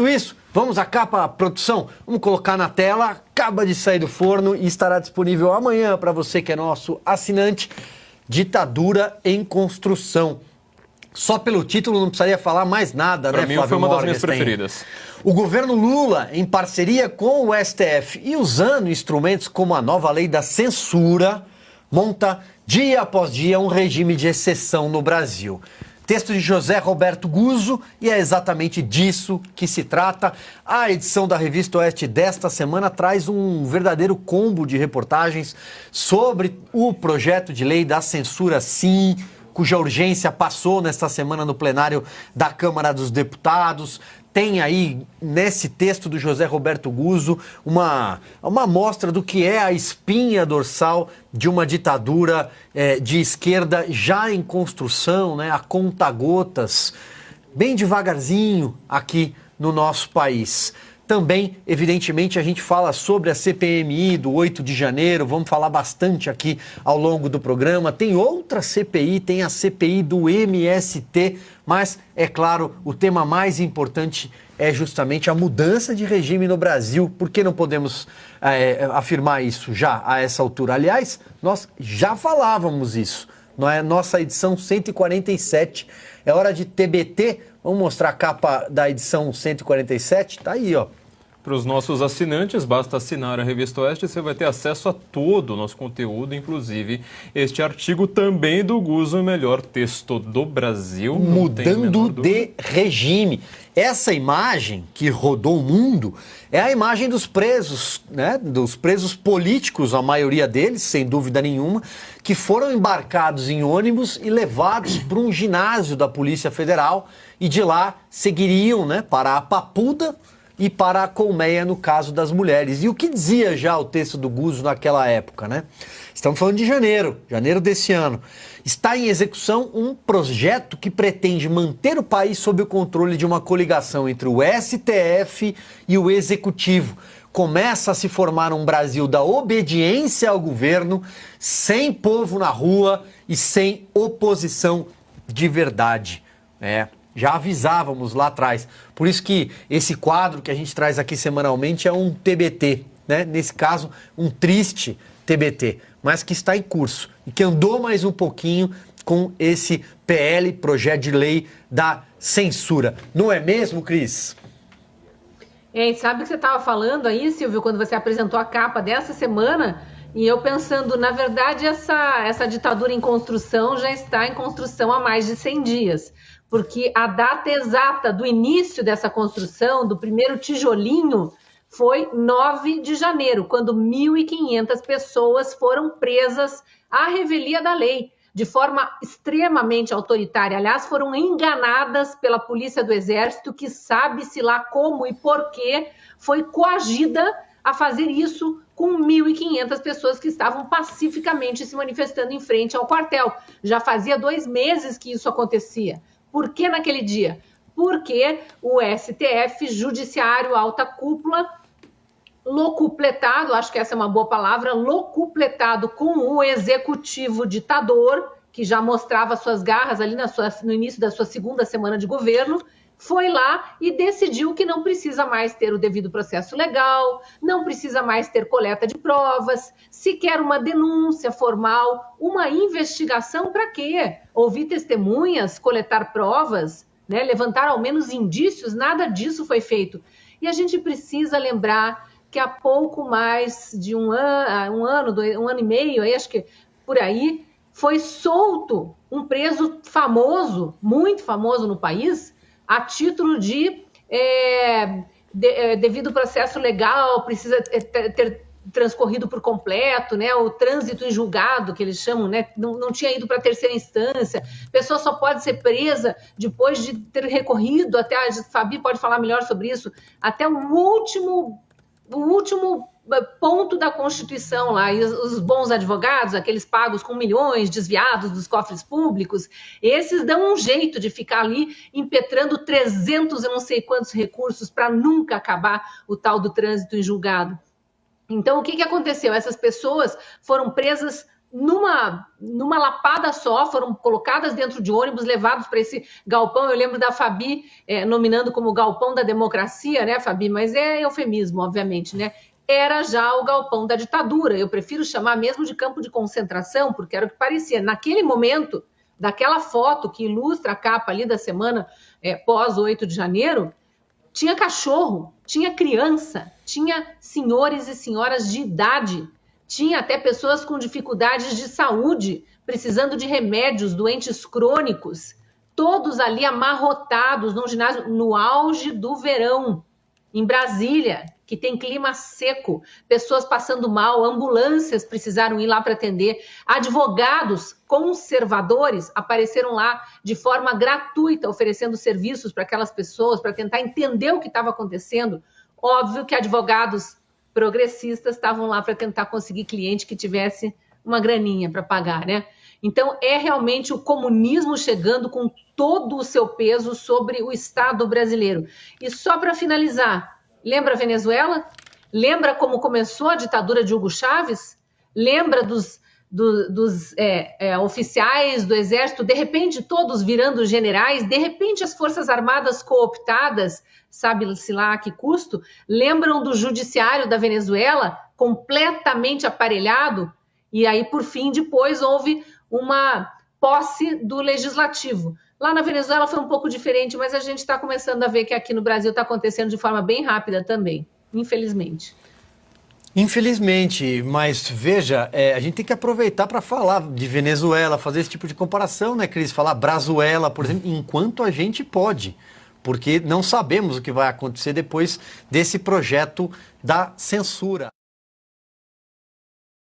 Dito isso, vamos à capa, produção. Vamos colocar na tela. Acaba de sair do forno e estará disponível amanhã para você que é nosso assinante. Ditadura em construção. Só pelo título não precisaria falar mais nada, pra né, mim, Flávio foi uma das Morgenstern? minhas preferidas. O governo Lula, em parceria com o STF e usando instrumentos como a nova lei da censura, monta dia após dia um regime de exceção no Brasil. Texto de José Roberto Guzzo, e é exatamente disso que se trata. A edição da Revista Oeste desta semana traz um verdadeiro combo de reportagens sobre o projeto de lei da censura, sim, cuja urgência passou nesta semana no plenário da Câmara dos Deputados. Tem aí, nesse texto do José Roberto Guzzo, uma amostra do que é a espinha dorsal de uma ditadura de esquerda já em construção, né, a conta-gotas, bem devagarzinho aqui no nosso país. Também, evidentemente, a gente fala sobre a CPMI do 8 de janeiro, vamos falar bastante aqui ao longo do programa. Tem outra CPI, tem a CPI do MST, mas, é claro, o tema mais importante é justamente a mudança de regime no Brasil. Por que não podemos afirmar isso já a essa altura? Aliás, nós já falávamos isso, não é? Nossa edição 147, é hora de TBT. Vamos mostrar a capa da edição 147, tá aí, ó. Para os nossos assinantes, basta assinar a Revista Oeste e você vai ter acesso a todo o nosso conteúdo, inclusive este artigo também do Guzzo, o melhor texto do Brasil. Mudando de regime. Essa imagem que rodou o mundo é a imagem dos presos, né? Dos presos políticos, a maioria deles, sem dúvida nenhuma, que foram embarcados em ônibus e levados para um ginásio da Polícia Federal e de lá seguiriam, né, para a Papuda e para a colmeia no caso das mulheres. E o que dizia já o texto do Guzzo naquela época, né? Estamos falando de janeiro desse ano. Está em execução um projeto que pretende manter o país sob o controle de uma coligação entre o STF e o Executivo. Começa a se formar um Brasil da obediência ao governo, sem povo na rua e sem oposição de verdade. Já avisávamos lá atrás. Por isso que esse quadro que a gente traz aqui semanalmente é um TBT, né? Nesse caso, um triste TBT, mas que está em curso e que andou mais um pouquinho com esse PL, projeto de lei da censura. Não é mesmo, Cris? Sabe o que você estava falando aí, Silvio, quando você apresentou a capa dessa semana? E eu pensando, na verdade, essa ditadura em construção já está em construção há mais de 100 dias. Porque a data exata do início dessa construção, do primeiro tijolinho, foi 9 de janeiro, quando 1.500 pessoas foram presas à revelia da lei, de forma extremamente autoritária. Aliás, foram enganadas pela Polícia do Exército, que sabe-se lá como e por que foi coagida a fazer isso com 1.500 pessoas que estavam pacificamente se manifestando em frente ao quartel. Já fazia 2 meses que isso acontecia. Por que naquele dia? Porque o STF, Judiciário Alta Cúpula, locupletado, acho que essa é uma boa palavra, locupletado com o Executivo ditador, que já mostrava suas garras ali no início da sua segunda semana de governo, foi lá e decidiu que não precisa mais ter o devido processo legal, não precisa mais ter coleta de provas, sequer uma denúncia formal, uma investigação para quê? Ouvir testemunhas, coletar provas, né? Levantar ao menos indícios, nada disso foi feito. E a gente precisa lembrar que há pouco mais de um ano e meio, acho que por aí, foi solto um preso famoso, muito famoso no país, a título de devido processo legal, precisa ter transcorrido por completo, né? O trânsito em julgado, que eles chamam, né? Não tinha ido para a terceira instância. A pessoa só pode ser presa depois de ter recorrido até, a Fabi pode falar melhor sobre isso, até o último ponto da Constituição lá, e os bons advogados, aqueles pagos com milhões, desviados dos cofres públicos, esses dão um jeito de ficar ali impetrando 300 e não sei quantos recursos para nunca acabar o tal do trânsito em julgado. Então, o que aconteceu? Essas pessoas foram presas numa lapada só, foram colocadas dentro de ônibus, levados para esse galpão. Eu lembro da Fabi nominando como galpão da democracia, né, Fabi? Mas é eufemismo, obviamente, né? Era já o galpão da ditadura. Eu prefiro chamar mesmo de campo de concentração, porque era o que parecia. Naquele momento, daquela foto que ilustra a capa ali da semana pós 8 de janeiro, tinha cachorro, tinha criança, tinha senhores e senhoras de idade, tinha até pessoas com dificuldades de saúde, precisando de remédios, doentes crônicos, todos ali amarrotados num ginásio no auge do verão, em Brasília, que tem clima seco, pessoas passando mal, ambulâncias precisaram ir lá para atender, advogados conservadores apareceram lá de forma gratuita, oferecendo serviços para aquelas pessoas, para tentar entender o que estava acontecendo. Óbvio que advogados progressistas estavam lá para tentar conseguir cliente que tivesse uma graninha para pagar, né? Então, é realmente o comunismo chegando com todo o seu peso sobre o Estado brasileiro. E só para finalizar, lembra a Venezuela? Lembra como começou a ditadura de Hugo Chávez? Lembra dos oficiais do exército, de repente todos virando generais, de repente as forças armadas cooptadas, sabe-se lá a que custo? Lembram do judiciário da Venezuela, completamente aparelhado? E aí, por fim, depois houve uma posse do legislativo. Lá na Venezuela foi um pouco diferente, mas a gente está começando a ver que aqui no Brasil está acontecendo de forma bem rápida também, infelizmente. Infelizmente, mas veja, a gente tem que aproveitar para falar de Venezuela, fazer esse tipo de comparação, né, Cris? Falar Brazuela, por exemplo, enquanto a gente pode, porque não sabemos o que vai acontecer depois desse projeto da censura.